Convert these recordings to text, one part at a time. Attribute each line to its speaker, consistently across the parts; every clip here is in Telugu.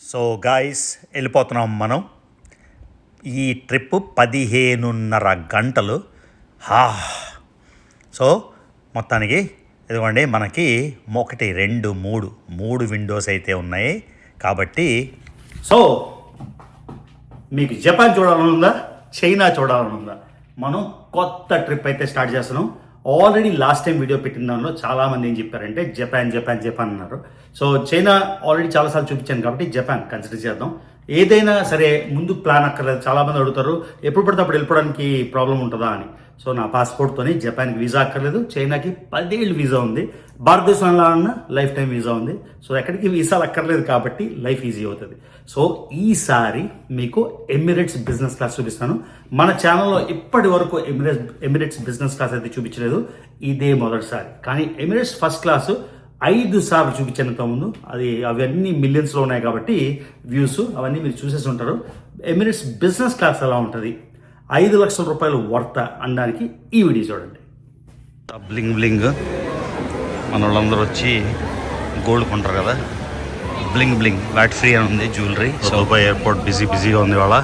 Speaker 1: సో గాయస్ వెళ్ళిపోతున్నాం మనం. ఈ ట్రిప్ 15.5 గంటలు. సో మొత్తానికి ఇదిగోండి, మనకి 1 2 3 విండోస్ అయితే ఉన్నాయి. కాబట్టి సో మీకు జపాన్ చూడాలని ఉందా, చైనా చూడాలని ఉందా, మనం కొత్త ట్రిప్ అయితే స్టార్ట్ చేస్తున్నాం. ఆల్రెడీ లాస్ట్ టైం వీడియో పెట్టిన దానిలో చాలామంది ఏం చెప్పారంటే జపాన్ అన్నారు. సో చైనా ఆల్రెడీ చాలాసార్లు చూపించాను కాబట్టి జపాన్ కన్సిడర్ చేద్దాం. ఏదైనా సరే ముందు ప్లాన్ అక్కర్లేదు. చాలామంది అడుగుతారు ఎప్పుడు పడితే అప్పుడు వెళ్ళిపోవడానికి ప్రాబ్లం ఉంటుందా అని. సో నా పాస్పోర్ట్తోని జపాన్కి వీసా అక్కర్లేదు, చైనాకి 10 ఏళ్ళు వీసా ఉంది, భారతదేశంలో అన్న లైఫ్ టైం వీసా ఉంది. సో ఎక్కడికి వీసాలు అక్కర్లేదు కాబట్టి లైఫ్ ఈజీ అవుతుంది. సో ఈసారి మీకు ఎమిరేట్స్ బిజినెస్ క్లాస్ చూపిస్తాను. మన ఛానల్లో ఇప్పటి వరకు ఎమిరేట్స్ బిజినెస్ క్లాస్ అయితే చూపించలేదు, ఇదే మొదటిసారి. కానీ ఎమిరేట్స్ ఫస్ట్ క్లాసు 5 సార్లు చూపించాను ఇంతకుముందు. అవన్నీ మిలియన్స్లో ఉన్నాయి కాబట్టి వ్యూస్ అవన్నీ మీరు చూసేసి ఉంటారు. ఎమిరేట్స్ బిజినెస్ క్లాస్ ఎలా ఉంటుంది, 5 లక్షల రూపాయలు వర్త అనడానికి ఈ వీడియో చూడండి. బ్లింగ్ మన వాళ్ళందరూ వచ్చి గోల్డ్ కొంటారు కదా, బ్లింగ్ వ్యాట్ ఫ్రీ అని ఉంది జ్యువెలరీ. సో ఎయిర్పోర్ట్ బిజీగా ఉంది ఇవాళ,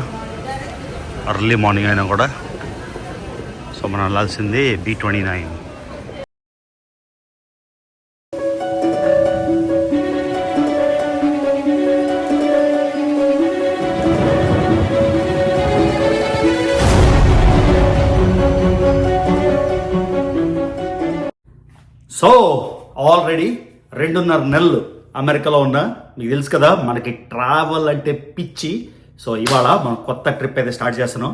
Speaker 1: ఎర్లీ మార్నింగ్ అయినా కూడా. సో మనం వెళ్ళాల్సింది B29. సో ఆల్రెడీ 2.5 నెలలు అమెరికాలో ఉన్నా. మీకు తెలుసు కదా మనకి ట్రావెల్ అంటే పిచ్చి. సో ఇవాళ మనం కొత్త ట్రిప్ అయితే స్టార్ట్ చేస్తున్నాం.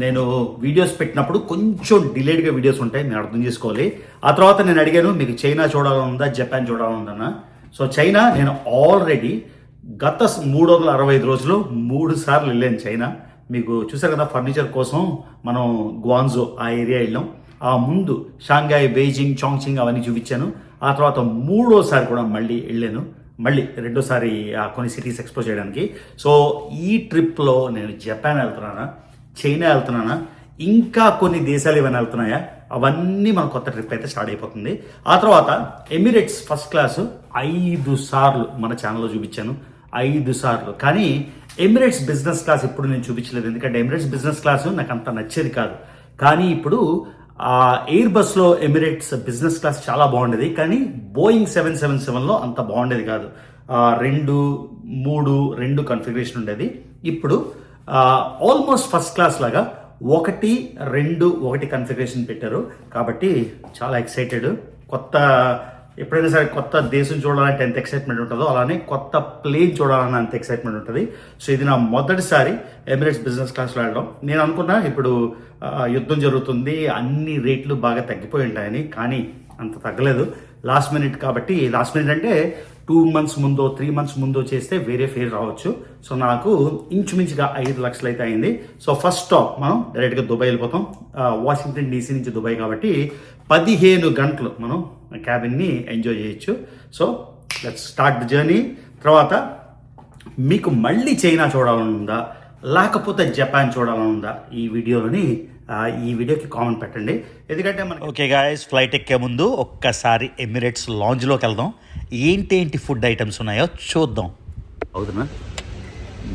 Speaker 1: నేను వీడియోస్ పెట్టినప్పుడు కొంచెం డిలేడ్గా వీడియోస్ ఉంటాయి, మీరు అర్థం చేసుకోవాలి. ఆ తర్వాత నేను అడిగాను మీకు చైనా చూడాలనుందా జపాన్ చూడాలనుందన్నా. సో చైనా నేను ఆల్రెడీ గత 365 రోజులు 3 సార్లు వెళ్ళాను చైనా. మీకు చూసారు కదా ఫర్నిచర్ కోసం మనం గ్వాన్జో ఆ ఏరియా వెళ్ళాం. ఆ ముందు షాంఘాయ్, బెయిజింగ్, చాంగ్చింగ్ అవన్నీ చూపించాను. ఆ తర్వాత 3వ సారి కూడా మళ్ళీ వెళ్ళాను, మళ్ళీ 2వ సారి కొన్ని సిటీస్ ఎక్స్ప్లోర్ చేయడానికి. సో ఈ ట్రిప్లో నేను జపాన్ వెళ్తున్నానా, చైనా వెళ్తున్నానా, ఇంకా కొన్ని దేశాలు ఏమైనా వెళ్తున్నాయా, అవన్నీ మన కొత్త ట్రిప్ అయితే స్టార్ట్ అయిపోతుంది. ఆ తర్వాత ఎమిరేట్స్ ఫస్ట్ క్లాసు 5 సార్లు మన ఛానల్లో చూపించాను, 5 సార్లు. కానీ ఎమిరేట్స్ బిజినెస్ క్లాస్ ఇప్పుడు నేను చూపించలేదు, ఎందుకంటే ఎమిరేట్స్ బిజినెస్ క్లాసు నాకు అంత నచ్చేది కాదు. కానీ ఇప్పుడు ఎయిర్ బస్లో ఎమిరేట్స్ బిజినెస్ క్లాస్ చాలా బాగుండేది, కానీ బోయింగ్ 777లో అంత బాగుండేది కాదు. 2, 3 కన్ఫిగరేషన్ ఉండేది. ఇప్పుడు ఆల్మోస్ట్ ఫస్ట్ క్లాస్ లాగా 1, 2, 1 కన్ఫిగరేషన్ పెట్టారు. కాబట్టి చాలా ఎక్సైటెడ్. ఎప్పుడైనా సరే కొత్త దేశం చూడాలంటే ఎంత ఎక్సైట్మెంట్ ఉంటుందో అలానే కొత్త ప్లేన్ చూడాలన్న అంత ఎక్సైట్మెంట్ ఉంటుంది. సో ఇది నా మొదటిసారి ఎమిరేట్స్ బిజినెస్ క్లాస్లో వెళ్ళడం. నేను అనుకున్నా ఇప్పుడు యుద్ధం జరుగుతుంది, అన్ని రేట్లు బాగా తగ్గిపోయి ఉంటాయని, కానీ అంత తగ్గలేదు. లాస్ట్ మినిట్ కాబట్టి, లాస్ట్ మినిట్ అంటే 2 months ముందో 3 months ముందో చేస్తే వేరే ఫేర్ రావచ్చు. సో నాకు ఇంచుమించుగా 5 లక్షలు అయితే అయింది. సో ఫస్ట్ స్టాప్ మనం డైరెక్ట్గా దుబాయ్ వెళ్ళిపోతాం. వాషింగ్టన్ DC నుంచి దుబాయ్ కాబట్టి 15 గంటలు మనం క్యాబిన్ని ఎంజాయ్ చేయొచ్చు. So let's start the journey. తర్వాత మీకు మళ్ళీ చైనా చూడాలని ఉందా, లేకపోతే జపాన్ చూడాలని ఉందా, ఈ వీడియోకి కామెంట్ పెట్టండి. ఎందుకంటే మనకి ఓకే గాయస్, ఫ్లైట్ ఎక్కే ముందు ఒక్కసారి ఎమిరేట్స్ లాంజ్లోకి వెళ్దాం. ఏంటి ఫుడ్ ఐటమ్స్ ఉన్నాయో చూద్దాం. అవుతున్నా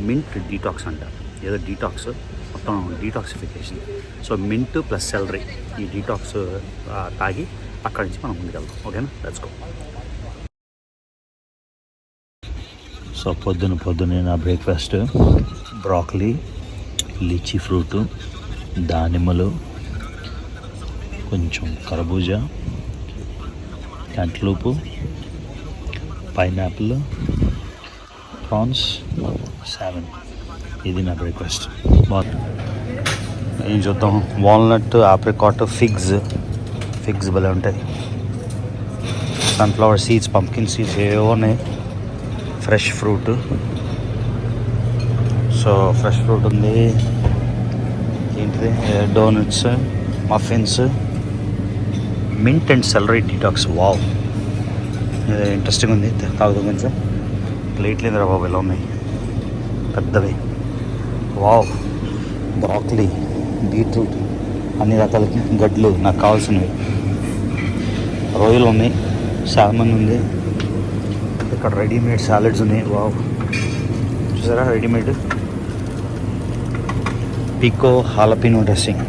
Speaker 1: మింట్ డీటాక్స్ అంట, ఏదో డీటాక్స్, మొత్తం detoxification. So mint plus salary, ఈ డీటాక్స్ తాగి అక్కడి నుంచి మనం ముందుకు వెళ్దాం. ఓకేనా, లెట్స్ గో. సో పొద్దున్నే నా బ్రేక్ఫాస్ట్ బ్రాకలీ, లీచీ ఫ్రూటు, దానిమ్మలు, కొంచెం కర్బూజా, క్యాంటలూపు, పైనాపిల్, ప్రాన్స్, సాల్మన్. ఇది నా బ్రేక్ఫాస్ట్. ఏం చూద్దాం, వాల్నట్, ఆప్రికాట్, ఫిగ్స్ భలే ఉంటాయి. సన్ఫ్లవర్ సీడ్స్, పంకిన్ సీడ్స్ ఏవో ఉన్నాయి. Fresh fruit, so fresh fruit ఉంది. ఏంటిది, donuts, muffins, mint and salary detox. Wow, interesting ఉంది. తాగుతాం కొంచెం. ప్లేట్లు ఏందిరా బాబు ఎలా ఉన్నాయి, పెద్దవి. వావ్, బ్రాకలీ, బీట్రూట్, అన్ని రకాల గడ్లు నాకు కావాల్సినవి. రొయ్యలు ఉన్నాయి, సాల్మన్ ఉంది, ఇక్కడ రెడీమేడ్ సాలెడ్స్ ఉన్నాయి. వావ్, చూసారా readymade pico jalapeno dressing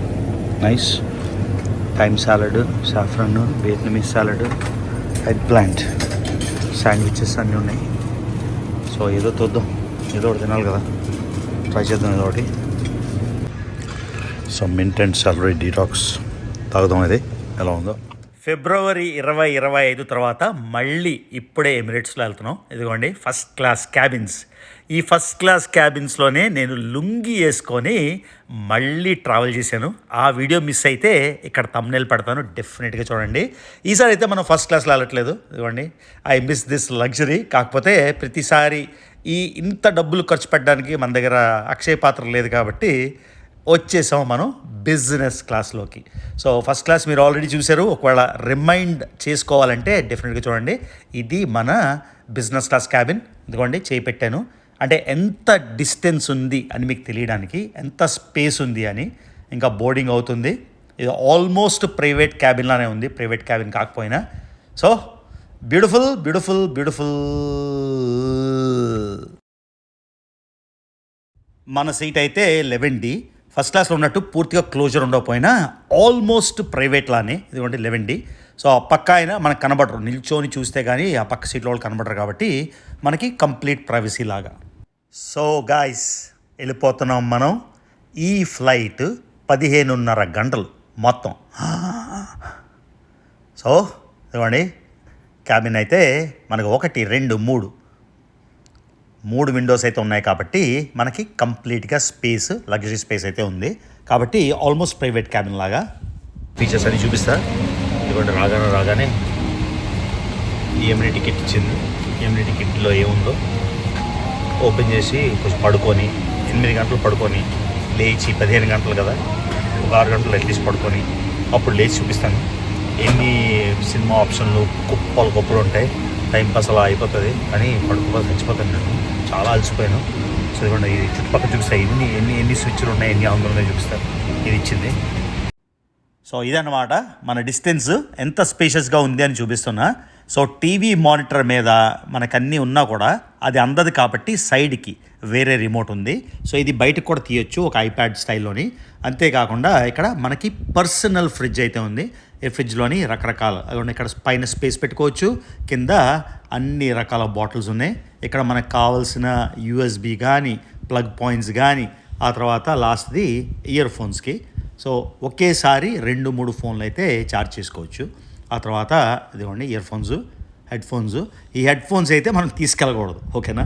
Speaker 1: nice. Time salad, saffron, Vietnamese salad, eggplant, sandwiches అన్నీ ఉన్నాయి. సో ఏదో చూద్దాం, ఏదో ఒకటి తినాలి కదా, ట్రై చేద్దాం ఏదో ఒకటి. So mint and salary detox తాగుదాం, ఇది ఎలా ఉందో. ఫిబ్రవరి 2025 తర్వాత మళ్ళీ ఇప్పుడే ఎమిరేట్స్లో వెళ్తున్నాం. ఇదిగోండి ఫస్ట్ క్లాస్ క్యాబిన్స్. ఈ ఫస్ట్ క్లాస్ క్యాబిన్స్లోనే నేను లుంగి వేసుకొని మళ్ళీ ట్రావెల్ చేశాను. ఆ వీడియో మిస్ అయితే ఇక్కడ థంబ్నెయిల్ పెడతాను, డెఫినెట్గా చూడండి. ఈసారి అయితే మనం ఫస్ట్ క్లాస్లో వెళ్ళట్లేదు. ఇదిగోండి ఐ మిస్ దిస్ లగ్జరీ. కాకపోతే ప్రతిసారి ఇంత డబ్బులు ఖర్చు పెట్టడానికి మన దగ్గర అక్షయ పాత్ర లేదు కాబట్టి వచ్చేసాం మనం బిజినెస్ క్లాస్లోకి. సో ఫస్ట్ క్లాస్ మీరు ఆల్రెడీ చూశారు. ఒకవేళ రిమైండ్ చేసుకోవాలంటే డెఫినెట్గా చూడండి. ఇది మన బిజినెస్ క్లాస్ క్యాబిన్. ఇదిగోండి చేయి పెట్టాను, అంటే ఎంత డిస్టెన్స్ ఉంది అని మీకు తెలియడానికి, ఎంత స్పేస్ ఉంది అని. ఇంకా బోర్డింగ్ అవుతుంది. ఇది ఆల్మోస్ట్ ప్రైవేట్ క్యాబిన్ లానే ఉంది, ప్రైవేట్ క్యాబిన్ కాకపోయినా. So beautiful beautiful beautiful. మన సీట్ అయితే 11D. ఫస్ట్ క్లాస్లో ఉన్నట్టు పూర్తిగా క్లోజర్ ఉండకపోయినా ఆల్మోస్ట్ ప్రైవేట్ లానే. ఇదిగోండి 11D. సో ఆ పక్క అయినా మనకు కనబడరు, నిల్చొని చూస్తే కానీ ఆ పక్క సీట్లో వాళ్ళు కనబడరు కాబట్టి మనకి కంప్లీట్ ప్రైవసీ లాగా. సో గాయ్స్ వెళ్ళిపోతున్నాం మనం. ఈ ఫ్లైట్ 15.5 గంటలు మొత్తం. సో ఇదిగోండి క్యాబిన్ అయితే మనకు 1, 2, 3 విండోస్ అయితే ఉన్నాయి కాబట్టి మనకి కంప్లీట్గా స్పేస్, లగ్జరీ స్పేస్ అయితే ఉంది కాబట్టి ఆల్మోస్ట్ ప్రైవేట్ క్యాబిన్ లాగా. ఫీచర్స్ అన్ని చూపిస్తా. ఇదిగోండి రాగానే ఈఎంఐ టికెట్ ఇచ్చింది. ఈఎంఐ టికెట్లో ఏముందో ఓపెన్ చేసి కొంచెం పడుకొని 8 గంటలు పడుకొని లేచి 15 గంటలు కదా, ఒక 6 గంటలు అట్లీస్ట్ పడుకొని అప్పుడు లేచి చూపిస్తాను. ఎన్ని సినిమా ఆప్షన్లు కుప్పలు ఉంటాయి. టైంపాస్ అలా అయిపోతుంది కానీ పడుకోవాలి, చచ్చిపోతాను నేను, చాలా అలసిపోయాను. సో ఇదిగోండి ఇది చుట్టుపక్కల చూపిస్తాయి, ఎన్ని స్విచ్లు ఉన్నాయి, ఎన్ని ఆంగ్లు ఉన్నాయి చూపిస్తాను. ఇది ఇచ్చింది. సో ఇదన్నమాట మన డిస్టెన్స్ ఎంత స్పేషియస్గా ఉంది అని చూపిస్తున్నా. సో టీవీ మానిటర్ మీద మనకన్నీ ఉన్నా కూడా అది అందదు కాబట్టి సైడ్కి వేరే రిమోట్ ఉంది. సో ఇది బయటకు కూడా తీయొచ్చు ఒక ఐప్యాడ్ స్టైల్లోని. అంతేకాకుండా ఇక్కడ మనకి పర్సనల్ ఫ్రిడ్జ్ అయితే ఉంది. ఈ ఫ్రిడ్జ్లోని రకరకాల ఇక్కడ పైన స్పేస్ పెట్టుకోవచ్చు, కింద అన్ని రకాల బాటిల్స్ ఉన్నాయి. ఇక్కడ మనకు కావాల్సిన యూఎస్బి కానీ ప్లగ్ పాయింట్స్ కానీ, ఆ తర్వాత లాస్ట్ది ఇయర్ ఫోన్స్కి. సో ఒకేసారి 2-3 ఫోన్లు అయితే ఛార్జ్ చేసుకోవచ్చు. ఆ తర్వాత ఇదిగోండి ఇయర్ ఫోన్స్, హెడ్ ఫోన్స్. ఈ హెడ్ ఫోన్స్ అయితే మనం తీసుకెళ్ళకూడదు, ఓకేనా.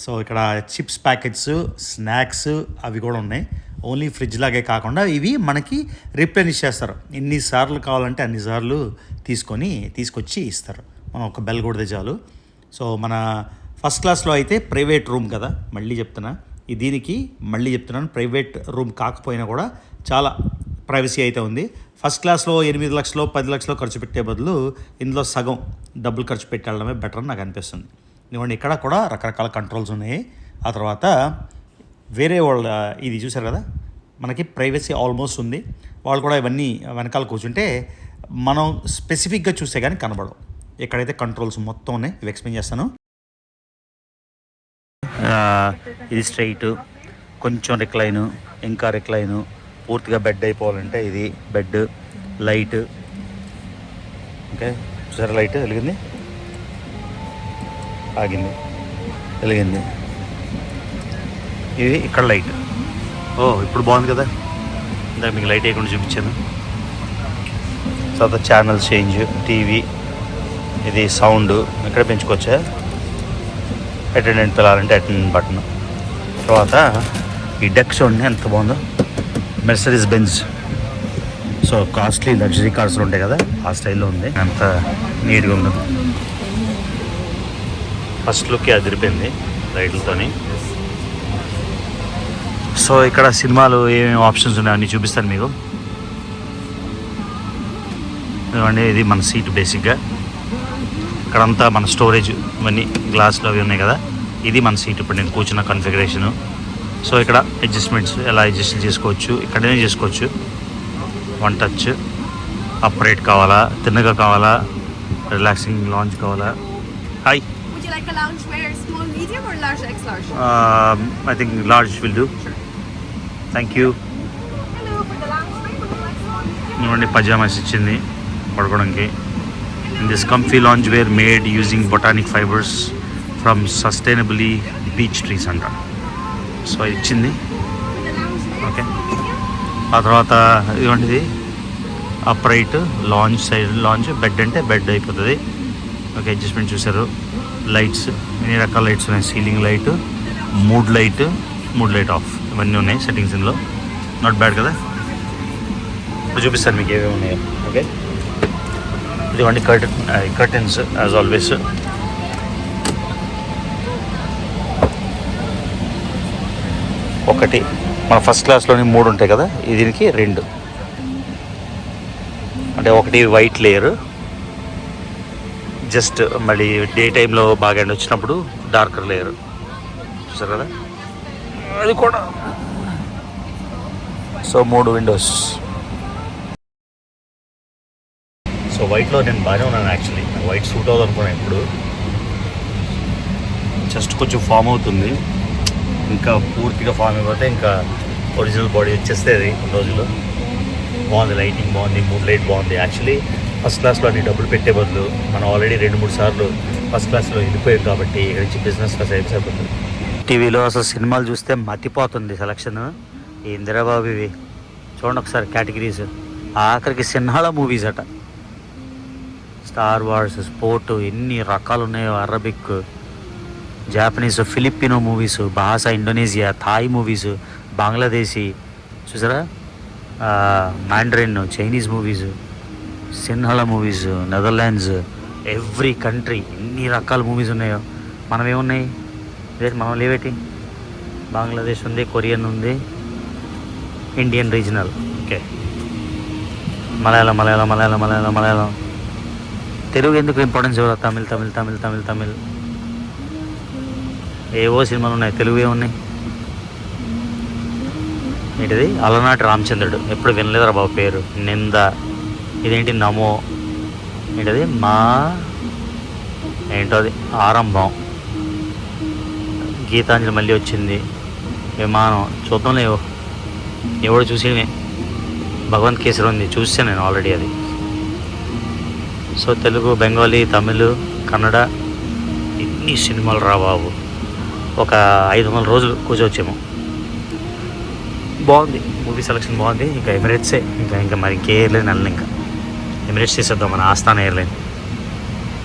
Speaker 1: సో ఇక్కడ చిప్స్ ప్యాకెట్స్, స్నాక్స్ అవి కూడా ఉన్నాయి. ఓన్లీ ఫ్రిడ్జ్ లాగే కాకుండా ఇవి మనకి రిప్లెనిష్ చేస్తారు. ఎన్నిసార్లు కావాలంటే అన్నిసార్లు తీసుకొచ్చి ఇస్తారు. మనం ఒక బెల్ కొడితే చాలు. సో మన ఫస్ట్ క్లాస్లో అయితే ప్రైవేట్ రూమ్ కదా, మళ్ళీ చెప్తున్నాను ప్రైవేట్ రూమ్ కాకపోయినా కూడా చాలా ప్రైవసీ అయితే ఉంది. ఫస్ట్ క్లాస్లో 8 లక్షలు 10 లక్షలు ఖర్చు పెట్టే బదులు ఇందులో సగం డబ్బులు ఖర్చు పెట్టడమే బెటర్ అని నాకు అనిపిస్తుంది. ఎందుకంటే ఇక్కడ కూడా రకరకాల కంట్రోల్స్ ఉన్నాయి. ఆ తర్వాత వేరే వాళ్ళ ఇది చూసారు కదా, మనకి ప్రైవసీ ఆల్మోస్ట్ ఉంది. వాళ్ళు కూడా ఇవన్నీ వెనకాల కూర్చుంటే మనం స్పెసిఫిక్గా చూస్తే కానీ కనబడవు. ఎక్కడైతే కంట్రోల్స్ మొత్తం ఉన్నాయి ఇవి ఎక్స్ప్లెయిన్ చేస్తాను. ఇది స్ట్రైట్, కొంచెం రిక్లైను, ఇంకా రిక్లైను, పూర్తిగా బెడ్ అయిపోవాలంటే ఇది బెడ్, లైట్. ఓకే చూసారా, లైట్ వెలిగింది, ఆగింది, వెలిగింది. ఇది ఇక్కడ లైట్. ఇప్పుడు బాగుంది కదా, ఇందాక మీకు లైట్ వేయకుండా చూపించాను. తర్వాత ఛానల్ చేంజ్, టీవీ, ఇది సౌండ్ ఇక్కడ పెంచుకోవచ్చా, అటెండెంట్ పిల్లాలంటే అటెండెంట్ బటన్. తర్వాత ఈ డెక్ చూడండి ఎంత బాగుందో, Mercedes Benz. So costly luxury కార్స్లో ఉంటాయి కదా ఆ స్టైల్లో ఉంది, అంత నీట్గా ఉంది. ఫస్ట్ లుక్కి అదిరిపోయింది లైట్లతోని. సో ఇక్కడ సినిమాలు ఏమేమి ఆప్షన్స్ ఉన్నాయో అన్నీ చూపిస్తాను మీకు. ఇవ్వండి ఇది మన సీట్ బేసిక్గా. ఇక్కడంతా మన స్టోరేజ్ ఇవన్నీ గ్లాసులు అవి ఉన్నాయి కదా, ఇది మన సీట్ ఇప్పుడు నేను కూర్చున్న కాన్ఫిగరేషను. సో ఇక్కడ అడ్జస్ట్మెంట్స్ ఎలా అడ్జస్ట్ చేసుకోవచ్చు, ఇక్కడనే చేసుకోవచ్చు. 1 టచ్, అప్రైట్ కావాలా, తిన్నగా కావాలా, రిలాక్సింగ్ లాంజ్ కావాలా. Hi
Speaker 2: you like a loungewear, small, medium, or large, X large?
Speaker 1: I think large will do.
Speaker 2: Sure.
Speaker 1: Thank you.
Speaker 2: Hello, for the loungewear, would you like small, medium?
Speaker 1: ఇవ్వండి పజామాస్ ఇచ్చింది పడుకోవడానికి. In this comfy loungewear made using botanic fibers from sustainably beach trees అంట. సో ఇచ్చింది.
Speaker 2: For the loungewear,
Speaker 1: okay.
Speaker 2: small, medium?
Speaker 1: ఆ తర్వాత ఇవ్వండి upright lounge side lounge bed అంటే బెడ్ అయిపోతుంది. ఓకే, అడ్జస్ట్మెంట్ చూసారు. లైట్స్ ఎన్ని రకాల లైట్స్ ఉన్నాయి. Ceiling light, mood light of, ఇవన్నీ ఉన్నాయి సెట్టింగ్స్ ఇందులో. నాట్ బ్యాడ్ కదా. ఇప్పుడు చూపిస్తాను మీకు ఏమేమి ఉన్నాయో. ఓకే, ఇదిగోండి కర్టెన్స్ యాజ్ ఆల్వేస్. ఒకటి మన ఫస్ట్ క్లాస్లోని 3 ఉంటాయి కదా, దీనికి 2. అంటే ఒకటి వైట్ లేయర్, జస్ట్ మళ్ళీ డే టైంలో బాగా ఎండ వచ్చినప్పుడు డార్కర్ లేయర్ చూసారు కదా, అది కూడా. So 3 Windows. సో వైట్లో నేను బాగానే ఉన్నాను యాక్చువల్లీ. వైట్ సూట్ అవుతుంది అనుకున్నాను. ఇప్పుడు జస్ట్ కొంచెం ఫామ్ అవుతుంది, ఇంకా పూర్తిగా ఫామ్ అయిపోతే ఇంకా ఒరిజినల్ బాడీ వచ్చేస్తే అది కొన్ని రోజుల్లో. బాగుంది, లైటింగ్ బాగుంది, మూడ్ లైట్ బాగుంది. యాక్చువల్లీ ఫస్ట్ క్లాస్లో అన్ని డబ్బులు పెట్టే బదులు మనం ఆల్రెడీ 2-3 సార్లు ఫస్ట్ క్లాస్లో వెళ్ళిపోయాం కాబట్టి ఇక్కడ నుంచి బిజినెస్ క్లాస్ అయిపోతుంది. టీవీలో అసలు సినిమాలు చూస్తే మతిపోతుంది సెలక్షన్. ఈ ఇందిరాబాబు ఇవి చూడండి ఒకసారి కేటగిరీస్. ఆఖరికి సిన్హాల మూవీస్ అట, స్టార్ వార్స్, స్పోర్ట్, ఎన్ని రకాలు ఉన్నాయో. అరబిక్, జాపనీస్, ఫిలిపినో మూవీస్, భాష, ఇండోనేషియా, థాయ్ మూవీస్, బంగ్లాదేశీ చూసారా, Mandarin, Chinese movies, Sinhala movies, Netherlands, every country ఎన్ని రకాల మూవీస్ ఉన్నాయో. మనం ఏమున్నాయి మనం లేవేటి. బంగ్లాదేశ్ ఉంది, కొరియన్ ఉంది, Indian regional, okay, Malayalam. Telugu ఎందుకు ఇంపార్టెన్స్ ఇవ్వరు? తమిళ్ ఏవో సినిమాలు ఉన్నాయి, తెలుగు ఏమున్నాయి. ఏంటిది అలనాటి రామచంద్రుడు, ఎప్పుడు వినలేదురా బాబు పేరు. నింద, ఇదేంటి నమో, ఏంటది మా ఏంటో అది ఆరంభం. గీతాంజలి మళ్ళీ వచ్చింది. విమానం చూద్దాంలే, ఎవడు చూసి. భగవంత్ కేసరి ఉంది, చూసాను నేను ఆల్రెడీ అది. సో తెలుగు, బెంగాలీ, తమిళ్, కన్నడ, ఇన్ని సినిమాలు రా బాబు. ఒక 500 రోజులు కూర్చోవచ్చేమో. బాగుంది మూవీ సెలక్షన్, బాగుంది. ఇంకా ఎమిరేట్సే, ఇంకా మరి ఇంకే ఎయిర్లైన్ వెళ్ళను. ఇంకా ఎమిరేట్స్ చేసేద్దాం, మన ఆస్థాన ఎయిర్లైన్.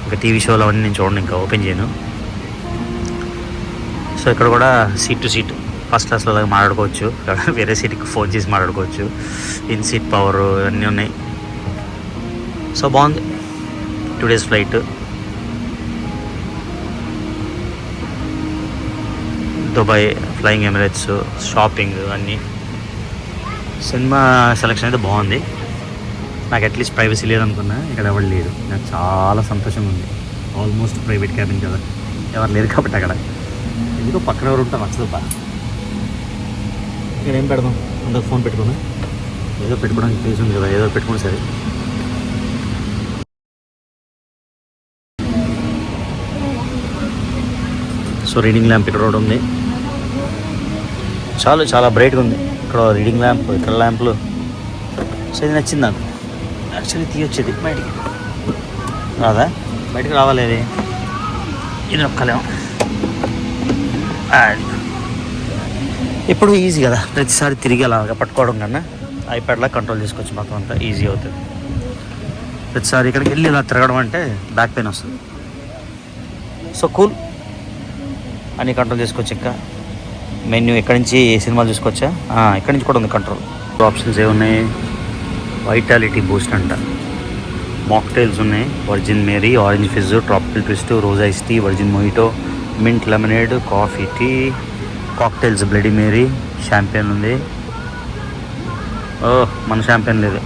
Speaker 1: ఇంకా టీవీ షోలు అవన్నీ నేను చూడండి, ఇంకా ఓపెన్ చేయను. సో ఇక్కడ కూడా సీట్ టు సీట్ ఫస్ట్ క్లాస్లో అలాగే మాట్లాడుకోవచ్చు. వేరే సీట్కి ఫోన్ చేసి మాట్లాడుకోవచ్చు. ఇన్ సీట్ పవర్ అన్నీ ఉన్నాయి. సో బాగుంది. 2 days flight. Dubai, flying Emirates, shopping అన్నీ. సినిమా సెలక్షన్ అయితే బాగుంది. నాకు అట్లీస్ట్ ప్రైవసీ లేదనుకున్నా, ఇక్కడ ఎవరు లేరు. నాకు చాలా సంతోషంగా ఉంది. ఆల్మోస్ట్ ప్రైవేట్ క్యాబిన్ కదా, ఎవరు లేరు కాబట్టి అక్కడ. ఎందుకో పక్కన ఎవరు ఉంటారు నచ్చదు బా. ఇక్కడ ఏం పెడదాం, అందరికి ఫోన్ పెట్టుకున్నా. ఏదో పెట్టుకోవడానికి ప్లేస్ ఉంది కదా, ఏదో పెట్టుకుని సరే. సో రీడింగ్ ల్యాంప్ ఇక్కడ ఒకటి ఉంది, చాలా బ్రైట్గా ఉంది. ఇక్కడ రీడింగ్ ల్యాంప్, ఇక్కడ ల్యాంపులు. సో ఇది నచ్చింది నాకు. యాక్చువల్లీ తీయొచ్చేది బయటికి రాదా, బయటికి రావాలి. అది ఇది నొక్కలేము. ఇప్పుడు ఈజీ కదా, ప్రతిసారి తిరిగి అలాగా పట్టుకోవడం కన్నా ఐప్యాడ్లా కంట్రోల్ చేసుకోవచ్చు. మొత్తం అంతా ఈజీ అవుతుంది. ప్రతిసారి ఇక్కడికి వెళ్ళి ఇలా తిరగడం అంటే బ్యాక్ పెయిన్ వస్తుంది. సో కూల్ అన్నీ కంట్రోల్ చేసుకోవచ్చు. ఇంకా మెన్యూ ఎక్కడి నుంచి ఏ సినిమాలు చూసుకోవచ్చా, ఎక్కడి నుంచి కూడా ఉంది కంట్రోల్. ఆప్షన్స్ ఏమున్నాయి, వైటాలిటీ బూస్ట్ అంట, మాక్టైల్స్ ఉన్నాయి, virgin Mary, orange fizz, tropical twist, rose ice tea, virgin mojito, mint lemonade, coffee tea, cocktails bloody Mary, champagne ఉంది. మన షాంపెయిన్ లేదు,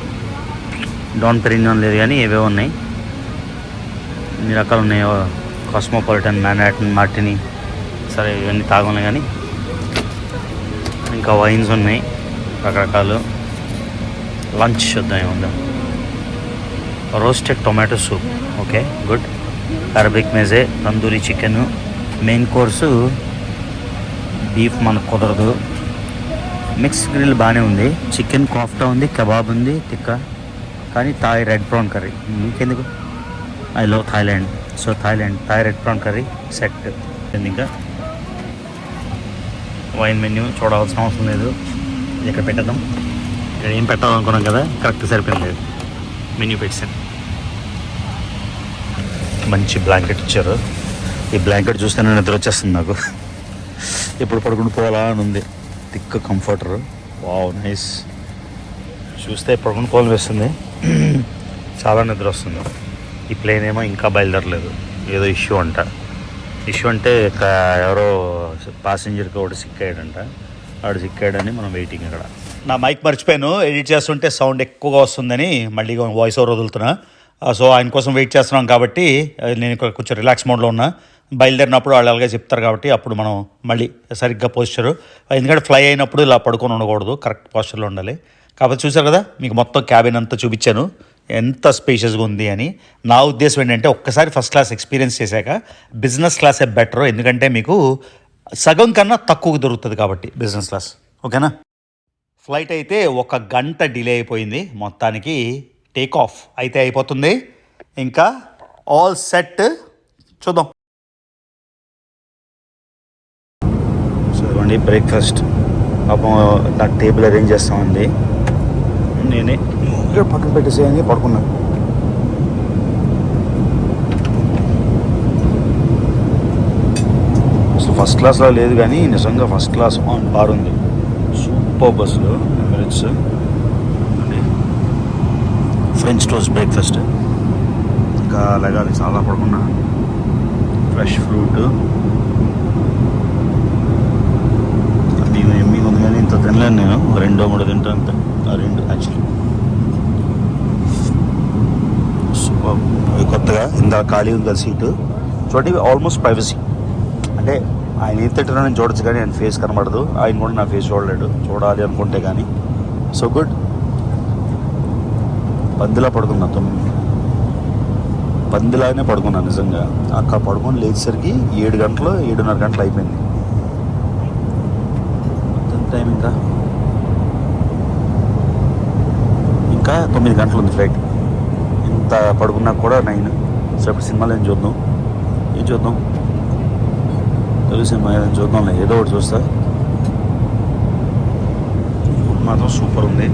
Speaker 1: డాన్ పెరిగ్నాన్ లేదు, కానీ ఏవే ఉన్నాయి. ఇన్ని రకాలు ఉన్నాయో, కాస్మోపాలిటన్, మ్యాన్హాటన్, మార్టినీ. సరే ఇవన్నీ తాగలే, కానీ ఇంకా వైన్స్ ఉన్నాయి రకరకాలు. లంచ్ చూద్దాం ఏముందా. Roasted tomato soup, okay good. Arabic meze, tandoori chicken. Main course beef మనకు కుదరదు. మిక్స్ గ్రిల్ బాగానే ఉంది. చికెన్ కోఫ్తా ఉంది, కబాబ్ ఉంది, టిక్కా. కానీ థాయ్ రెడ్ ప్రాన్ కర్రీ ఇంకెందుకు, I love Thailand. So Thai red prawn curry set. ఇంకా వైన్ మెన్యూ చూడాల్సిన అవసరం లేదు, ఇక్కడ పెట్టేద్దాం. ఇక్కడ ఏం పెట్టాలనుకున్నాం కదా, కరెక్ట్ సరిపోయింది. మెన్యూ పెట్టాను. మంచి బ్లాంకెట్ ఇచ్చారు. ఈ బ్లాంకెట్ చూస్తేనే నిద్ర వచ్చేస్తుంది నాకు. ఎప్పుడు పడుకుని పోవాలా అని ఉంది. Thick comforter, wow nice. చూస్తే పడుకుని పోవాలి వేస్తుంది. చాలా నిద్ర వస్తుంది. ఈ ప్లేన్ ఏమో ఇంకా బయలుదేరలేదు, ఏదో ఇష్యూ అంట. ఇష్యూ అంటే ఎవరో ప్యాసింజర్కి ఒకటి సిక్ అయ్యాడంట. వాడు సిక్ అయ్యాడని మనం వెయిటింగ్. ఇక్కడ నా మైక్ మర్చిపోయాను, ఎడిట్ చేస్తుంటే సౌండ్ ఎక్కువగా వస్తుందని మళ్ళీ వాయిస్ ఓవర్ వదులుతున్నా. సో ఆయన కోసం వెయిట్ చేస్తున్నాం కాబట్టి నేను ఇక్కడ కొంచెం రిలాక్స్ మోడ్లో ఉన్నా. బయలుదేరినప్పుడు వాళ్ళు అలాగే చెప్తారు కాబట్టి అప్పుడు మనం మళ్ళీ సరిగ్గా పోస్చరు. ఎందుకంటే ఫ్లై అయినప్పుడు ఇలా పడుకొని ఉండకూడదు, కరెక్ట్ పోస్చర్లో ఉండాలి. కాబట్టి చూసారు కదా, మీకు మొత్తం క్యాబిన్ అంతా చూపించాను ఎంత స్పేషియస్గా ఉంది అని. నా ఉద్దేశం ఏంటంటే ఒక్కసారి ఫస్ట్ క్లాస్ ఎక్స్పీరియన్స్ చేశాక బిజినెస్ క్లాసే బెటర్, ఎందుకంటే మీకు సగం కన్నా తక్కువగా దొరుకుతుంది కాబట్టి బిజినెస్ క్లాస్. ఓకేనా. ఫ్లైట్ అయితే 1 గంట డిలే అయిపోయింది. మొత్తానికి టేక్ ఆఫ్ అయితే అయిపోతుంది. ఇంకా ఆల్ సెట్. చూద్దాం. సో ఇవ్వండి బ్రేక్ఫాస్ట్. పాపం నాకు టేబుల్ అరేంజ్ చేస్తామండి. నేనే ఇక్కడ పక్కన పెట్టేసేయని పడుకున్నాను. అసలు ఫస్ట్ క్లాస్లో లేదు కానీ నిజంగా ఫస్ట్ క్లాస్ ఆన్ బార్ ఉంది. సూపర్ బస్సులు ఎమిరేట్స్. French toast breakfast. ఇంకా లగాలి, చాలా పడుకున్నా. Fresh fruit. నేను ఎమ్మిగా ఉంది కానీ ఇంత తినలేను నేను. 2-3 తింటా అంతే. 2 యాక్చువల్లీ. సూపర్. కొత్తగా ఇంత ఖాళీ ఉంది కదా సీటు. చూడండి ఆల్మోస్ట్ ప్రైవసీ. అంటే ఆయన ఏం తింటారో నేను చూడొచ్చు కానీ ఆయన ఫేస్ కనబడదు. ఆయన కూడా నా ఫేస్ చూడలేడు, చూడాలి అనుకుంటే కానీ. So good. పందిలా పడుకున్నా. 9 పందిలాగానే పడుకున్నాను నిజంగా. అక్కడ పడుకొని లేచేసరికి 7 గంటలు 7:30 గంటలు అయిపోయింది. టైం ఇంకా 9 గంటలు ఉంది ఫ్లైట్. ఇంత పడుకున్నా కూడా 9. సో ఇప్పుడు సినిమాలు ఏం చూద్దాం తెలుగు సినిమా ఏదైనా చూద్దాంలే, ఏదో ఒకటి చూస్తా. ఫుడ్ మాత్రం సూపర్ ఉంది.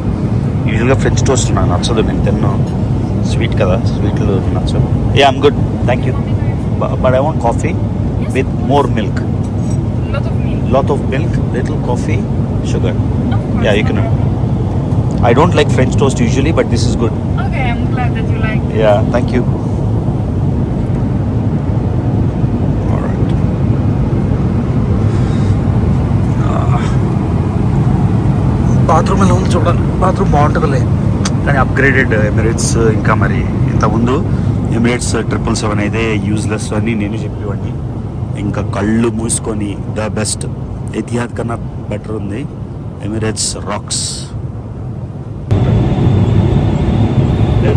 Speaker 1: యూజువల్గా ఫ్రెంచ్ టోస్ట్ నాకు నచ్చదు, నేను తిన్నాను. స్వీట్ కదా, స్వీట్లు నచ్చదు. Yeah I'm good, thank you. But I want coffee with more milk. Lot of milk, little coffee, sugar. Yeah, you can. I don't like French toast usually, but this is good.
Speaker 2: Okay, I'm glad that you like it.
Speaker 1: Yeah, thank you. All right. Bathroom ఎలా ఉంది చూడాలి. బాత్రూమ్ బాగుంటుందిలే కానీ అప్గ్రేడెడ్ ఎమిరేట్స్. ఇంకా మరి ఇంతకుముందు ఎమిరేట్స్ 777 అయితే యూజ్లెస్ అని నేను చెప్పేవాడిని. ఇంకా కళ్ళు మూసుకొని ద బెస్ట్. ఎతిహాద్ కన్నా బెటర్ ఉంది ఎమిరేట్స్. రాక్స్.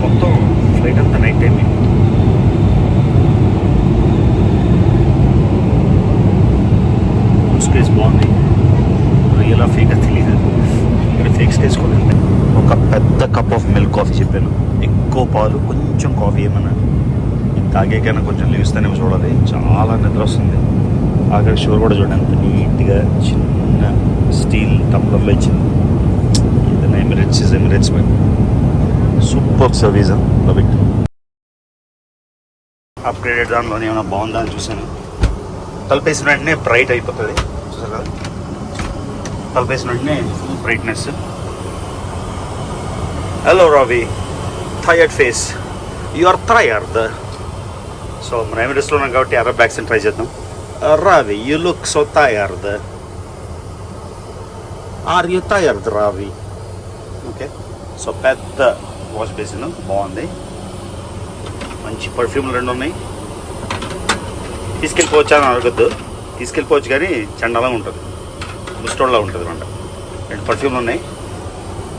Speaker 1: మొత్తం ఫ్లైట్ అంతా నైట్ టైం. స్పేస్ బాగుంది. రియల్ ఫేక్ తెలియదు. ఇక్కడ ఫేక్ వేసుకోలేదు. ఒక పెద్ద కప్ ఆఫ్ మిల్క్ కాఫీ చెప్పాను. ఎక్కువ పాలు, కొంచెం కాఫీ ఏమన్నా. తాగేకైనా కొంచెం లేస్తేనే చూడాలి. చాలా నిద్ర వస్తుంది. అక్కడ షోర్ కూడా చూడండి ఎంత నీట్గా చిన్న స్టీల్ టంబ్లర్లో ఇచ్చింది. ఏదైనా Emirates super service. Love it. Upgraded దానిలో ఏమైనా బాగుందా అని చూసాను. తలపేసిన వెంటనే బ్రైట్ అయిపోతుంది. చూసారు కదా, తలపేసిన వెంటనే full brightness. Hello Ravi, tired face, you are tired. So మన ఎమిరేట్స్లో ఉన్నాం కాబట్టి అరబ్ యాక్సెంట్ ట్రై చేద్దాం. Ravi, you look so tired. Are you tired Ravi? Okay. So పెద్ద వాష్ బేసిన్ బాగుంది. మంచి పర్ఫ్యూమ్లు 2 ఉన్నాయి. తీసుకెళ్ళిపోవచ్చా అని అడగద్దు, తీసుకెళ్ళిపోవచ్చు కానీ చండాలంగా ఉంటుంది, ముస్టోడ్లా ఉంటుంది అనమాట. 2 పర్ఫ్యూమ్లు ఉన్నాయి.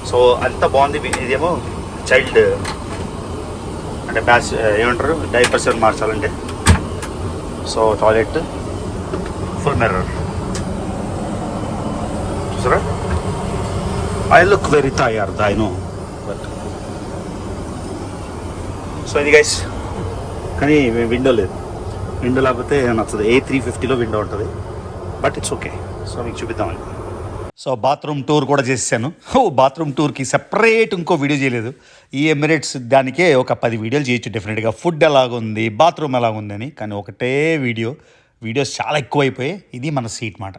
Speaker 1: సో అంత బాగుంది. ఇదేమో చైల్డ్ అంటే ఏమంటారు, డైపర్స్ మార్చాలంటే సో టాయిలెట్ ఫుల్ మిర్రర్ చూసారా. I look very tired I know, but so ఇది గైస్. కానీ విండో లేదు, విండో లేకపోతే నచ్చదు. A350లో విండో ఉంటుంది, బట్ ఇట్స్ ఓకే. సో మీకు చూపిద్దామని. సో బాత్రూమ్ టూర్ కూడా చేశాను. బాత్రూమ్ టూర్కి సెపరేట్ ఇంకో వీడియో చేయలేదు. ఈ ఎమిరేట్స్ దానికే ఒక 10 వీడియోలు చేయొచ్చు డెఫినెట్గా. ఫుడ్ ఎలాగుంది, బాత్రూమ్ ఎలాగుంది అని. కానీ ఒకటే వీడియోస్ చాలా ఎక్కువైపోయాయి. ఇది మన సీట్ మాట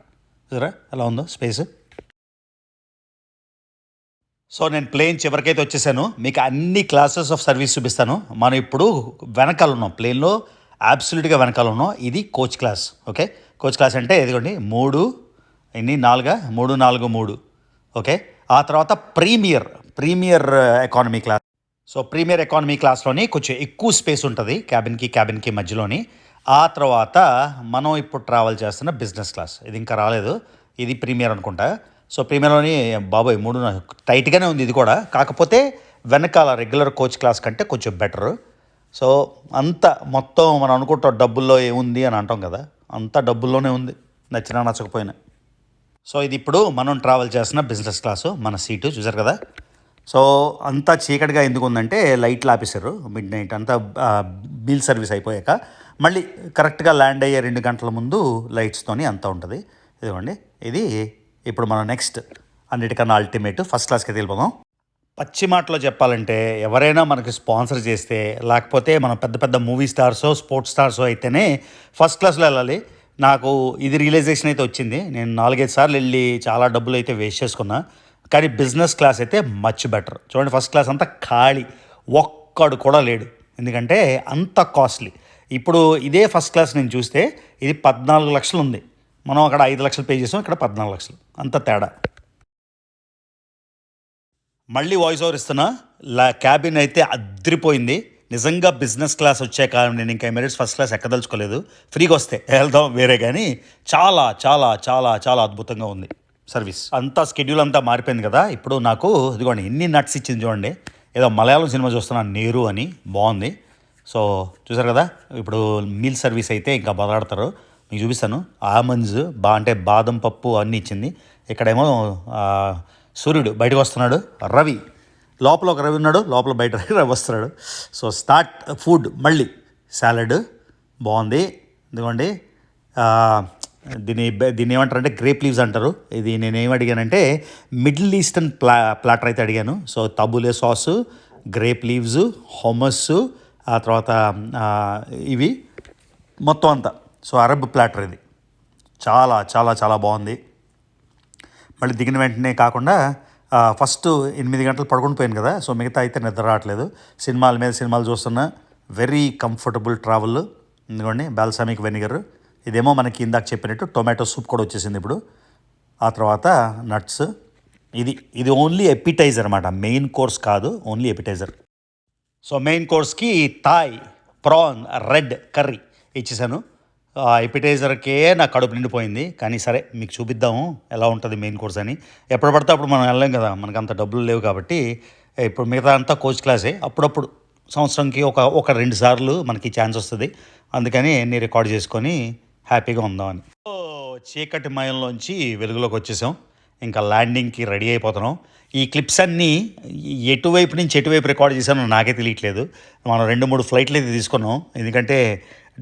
Speaker 1: చూసారా ఎలా ఉందో స్పేస్. సో నేను ప్లేన్ చివరికైతే వచ్చేసాను. మీకు అన్ని క్లాసెస్ ఆఫ్ సర్వీస్ చూపిస్తాను. మనం ఇప్పుడు వెనకాల ఉన్నాం, ప్లేన్లో అబ్సల్యూట్గా వెనకాల ఉన్నాం. ఇది coach class. Okay, coach class అంటే ఇదిగోండి 3 4 3. ఓకే, ఆ తర్వాత premier economy class. So premier economy క్లాస్లోని కొంచెం ఎక్కువ స్పేస్ ఉంటుంది క్యాబిన్కి మధ్యలోని. ఆ తర్వాత మనం ఇప్పుడు ట్రావెల్ చేస్తున్న బిజినెస్ క్లాస్. ఇది ఇంకా రాలేదు, ఇది ప్రీమియర్ అనుకుంటా. సో ప్రీమియర్లోని బాబోయ్ 3 టైట్గానే ఉంది ఇది కూడా. కాకపోతే వెనకాల రెగ్యులర్ కోచ్ క్లాస్ కంటే కొంచెం బెటర్. సో అంత మొత్తం మనం అనుకుంటాం డబ్బుల్లో ఏముంది అని అంటాం కదా, అంతా డబ్బుల్లోనే ఉంది, నచ్చినా నచ్చకపోయినా. సో ఇది ఇప్పుడు మనం ట్రావెల్ చేస్తున్న బిజినెస్ క్లాసు. మన సీటు చూసారు కదా. సో అంతా చీకటిగా ఎందుకు ఉందంటే లైట్లు ఆపేశారు మిడ్ నైట్ అంతా. మీల్ సర్వీస్ అయిపోయాక మళ్ళీ కరెక్ట్గా ల్యాండ్ అయ్యే 2 గంటల ముందు లైట్స్తోని అంతా ఉంటుంది. ఇదిగోండి, ఇది ఇప్పుడు మనం నెక్స్ట్ అన్నిటికన్నా అల్టిమేట్ ఫస్ట్ క్లాస్కి వెళ్ళిపోదాం. పచ్చి మాటలో చెప్పాలంటే ఎవరైనా మనకి స్పాన్సర్ చేస్తే, లేకపోతే మనం పెద్ద పెద్ద మూవీ స్టార్సో స్పోర్ట్స్ స్టార్సో అయితేనే ఫస్ట్ క్లాస్లో వెళ్ళాలి. నాకు ఇది రియలైజేషన్ అయితే వచ్చింది. నేను 4-5 సార్లు వెళ్ళి చాలా డబ్బులు అయితే వేస్ట్ చేసుకున్నా. కానీ బిజినెస్ క్లాస్ అయితే మచ్ బెటర్. చూడండి, ఫస్ట్ క్లాస్ అంతా ఖాళీ, ఒక్కడు కూడా లేడు, ఎందుకంటే అంత కాస్ట్లీ. ఇప్పుడు ఇదే ఫస్ట్ క్లాస్ నేను చూస్తే ఇది 14 లక్షలు ఉంది. మనం అక్కడ 5 లక్షలు పే చేసాం, ఇక్కడ 14 లక్షలు, అంత తేడా. మళ్ళీ వాయిస్ ఓవర్ ఇస్తున్నా. క్యాబిన్ అయితే అద్రిపోయింది నిజంగా. బిజినెస్ క్లాస్ వచ్చాక నేను ఇంకా ఎమిరేట్స్ ఫస్ట్ క్లాస్ ఎక్కదలుచుకోలేదు. ఫ్రీగా వస్తే వెళ్దాం వేరే, కానీ చాలా చాలా చాలా చాలా అద్భుతంగా ఉంది సర్వీస్. అంతా స్కెడ్యూల్ అంతా మారిపోయింది కదా. ఇప్పుడు నాకు ఇదిగోండి ఎన్ని నట్స్ ఇచ్చింది చూడండి. ఏదో మలయాళం సినిమా చూస్తున్నాను, నేరు అని, బాగుంది. సో చూసారు కదా. ఇప్పుడు మీల్ సర్వీస్ అయితే ఇంకా బలాడతారు, మీకు చూపిస్తాను. ఆమండ్స్ అంటే బాదం పప్పు అన్నీ ఇచ్చింది. ఇక్కడేమో సూర్యుడు బయటకు వస్తున్నాడు, రవి లోపల ఒక రవి ఉన్నాడు, లోపల బయట రవి వస్తున్నాడు. So start food. మళ్ళీ సాలడ్ బాగుంది. ఇదిగోండి దీన్ని ఏమంటారంటే గ్రేప్ లీవ్స్ అంటారు. ఇది నేనేం అడిగానంటే మిడిల్ ఈస్టర్న్ ప్లాటర్ అయితే అడిగాను. So tabbouleh sauce, grape leaves, hummus, ఆ తర్వాత ఇవి మొత్తం అంతా. సో అరబ్ ప్లాటర్ ఇది. చాలా చాలా చాలా బాగుంది. మళ్ళీ దిగిన వెంటనే కాకుండా ఫస్ట్ 8 గంటలు పడుకొని పోయాను కదా. సో మిగతా అయితే నిద్ర రావట్లేదు. సినిమాల మీద సినిమాలు చూస్తున్నా. Very comfortable travel. ఎందుకండి బాల్సామిక్ వెనిగర్. ఇదేమో మనకి ఇందాక చెప్పినట్టు టొమాటో సూప్ కూడా వచ్చేసింది ఇప్పుడు. ఆ తర్వాత నట్స్. ఇది ఓన్లీ ఎపిటైజర్ అనమాట, మెయిన్ కోర్స్ కాదు, ఓన్లీ ఎపిటైజర్. సో మెయిన్ కోర్స్కి థాయ్, ప్రాన్, రెడ్ కర్రీ ఇచ్చేసాను. ఎపిటైజర్కే నా కడుపు నిండిపోయింది. కానీ సరే మీకు చూపిద్దాము ఎలా ఉంటుంది మెయిన్ కోర్స్ అని. ఎప్పుడు పడితే అప్పుడు మనం వెళ్ళలేం కదా, మనకు అంత డబ్బులు లేవు కాబట్టి. ఇప్పుడు మిగతా అంతా కోచ్ క్లాసే. అప్పుడప్పుడు సంవత్సరంకి ఒక 2 సార్లు మనకి ఛాన్స్ వస్తుంది. అందుకని నేను రికార్డ్ చేసుకొని హ్యాపీగా ఉందామని. చీకటి మయంలోంచి వెలుగులోకి వచ్చేసాం. ఇంకా ల్యాండింగ్కి రెడీ అయిపోతున్నాం. ఈ క్లిప్స్ అన్నీ ఎటువైపు నుంచి ఎటువైపు రికార్డ్ చేశానో నాకే తెలియట్లేదు. మనం 2-3 ఫ్లైట్లు అయితే తీసుకున్నాం. ఎందుకంటే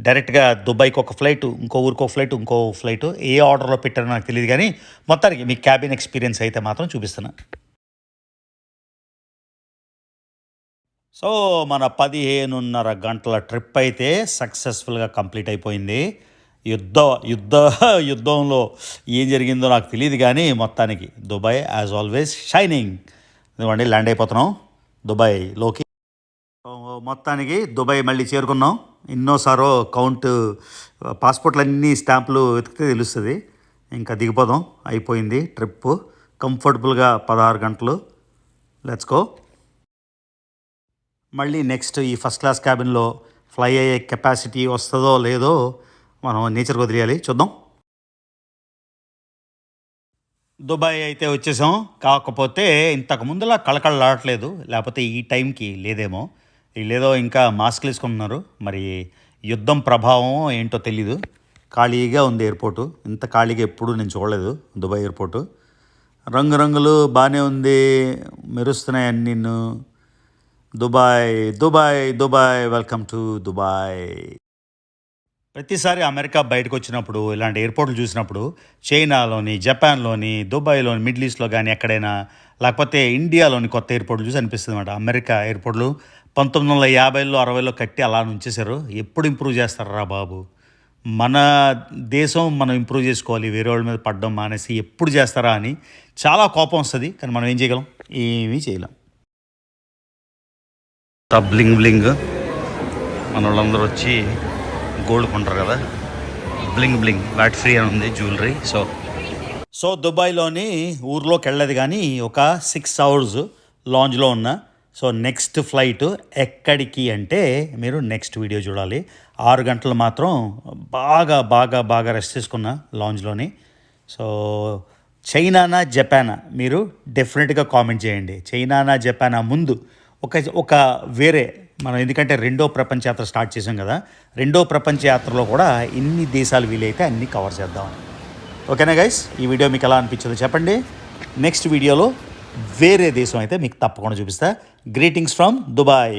Speaker 1: డైరెక్ట్గా దుబాయ్కి ఒక ఫ్లైట్, ఇంకో ఊరికి ఒక ఫ్లైట్, ఇంకో ఫ్లైట్. ఏ ఆర్డర్లో పెట్టారో నాకు తెలియదు, కానీ మొత్తానికి మీ క్యాబిన్ ఎక్స్పీరియన్స్ అయితే మాత్రం చూపిస్తున్నా. సో మన 15.5 గంటల ట్రిప్ అయితే సక్సెస్ఫుల్గా కంప్లీట్ అయిపోయింది. యుద్ధంలో ఏం జరిగిందో నాకు తెలియదు, కానీ మొత్తానికి దుబాయ్ యాజ్ ఆల్వేస్ షైనింగ్. ఎందుకంటే ల్యాండ్ అయిపోతున్నాం దుబాయ్లోకి. మొత్తానికి దుబాయ్ మళ్ళీ చేరుకున్నాం. ఎన్నోసారో కౌంట్, పాస్పోర్ట్లన్నీ స్టాంపులు వెతికితే తెలుస్తుంది. ఇంకా దిగిపోదాం, అయిపోయింది ట్రిప్ కంఫర్టబుల్గా 16 గంటలు. Let's go. మళ్ళీ నెక్స్ట్ ఈ ఫస్ట్ క్లాస్ క్యాబిన్లో ఫ్లై అయ్యే కెపాసిటీ వస్తుందో లేదో మనం నేచర్కి వదిలేయాలి, చూద్దాం. దుబాయ్ అయితే వచ్చేసాం. కాకపోతే ఇంతకు ముందులా కళకళలాడట్లేదు, లేకపోతే ఈ టైంకి లేదేమో. వీళ్ళేదో ఇంకా మాస్క్లు వేసుకుంటున్నారు. మరి యుద్ధం ప్రభావం ఏంటో తెలీదు. ఖాళీగా ఉంది ఎయిర్పోర్టు. ఇంత ఖాళీగా ఎప్పుడు నేను చూడలేదు దుబాయ్ ఎయిర్పోర్టు. రంగురంగులు బాగానే ఉంది, మెరుస్తున్నాయి అన్నీ. Dubai Dubai Dubai, welcome to Dubai. ప్రతిసారి అమెరికా బయటకు వచ్చినప్పుడు ఇలాంటి ఎయిర్పోర్ట్లు చూసినప్పుడు చైనాలోని, జపాన్లోని, దుబాయ్లోని, మిడిల్ ఈస్ట్లో కానీ ఎక్కడైనా, లేకపోతే ఇండియాలోని కొత్త ఎయిర్పోర్ట్లు చూసి అనిపిస్తుంది అన్నమాట. అమెరికా ఎయిర్పోర్ట్లు 1950లో 60లో కట్టి అలా ఉంచేశారు. ఎప్పుడు ఇంప్రూవ్ చేస్తారా బాబు? మన దేశం మనం ఇంప్రూవ్ చేసుకోవాలి, వేరే వాళ్ళ మీద పడడం మానేసి ఎప్పుడు చేస్తారా అని చాలా కోపం వస్తుంది. కానీ మనం ఏం చేయగలం? ఏమీ చేయలేం. బ్లింగ్ బ్లింగ్ మన వాళ్ళందరూ వచ్చి గోల్డ్ కొంటారు కదా, బ్లింగ్ బ్లింగ్ వ్యాట్ ఫ్రీ అని ఉంది జ్యువెలరీ. సో దుబాయ్లోని ఊర్లోకి వెళ్ళదు కానీ ఒక 6 hours లాంజ్లో ఉన్న. సో నెక్స్ట్ ఫ్లైట్ ఎక్కడికి అంటే మీరు నెక్స్ట్ వీడియో చూడాలి. 6 గంటలు మాత్రం బాగా బాగా బాగా రెస్ట్ తీసుకున్న లాంజ్లోని. సో చైనానా జపానా మీరు డెఫినెట్గా కామెంట్ చేయండి. చైనానా జపానా ముందు ఒక వేరే మనం, ఎందుకంటే 2వ ప్రపంచ యాత్ర స్టార్ట్ చేసాం కదా, 2వ ప్రపంచ యాత్రలో కూడా ఎన్ని దేశాలు వీలైతే అన్నీ కవర్ చేద్దామని. ఓకేనా గైస్? ఈ వీడియో మీకు ఎలా అనిపించిందో చెప్పండి. నెక్స్ట్ వీడియోలో వేరే దేశం అయితే మీకు తప్పకుండా చూపిస్తా. Greetings from Dubai.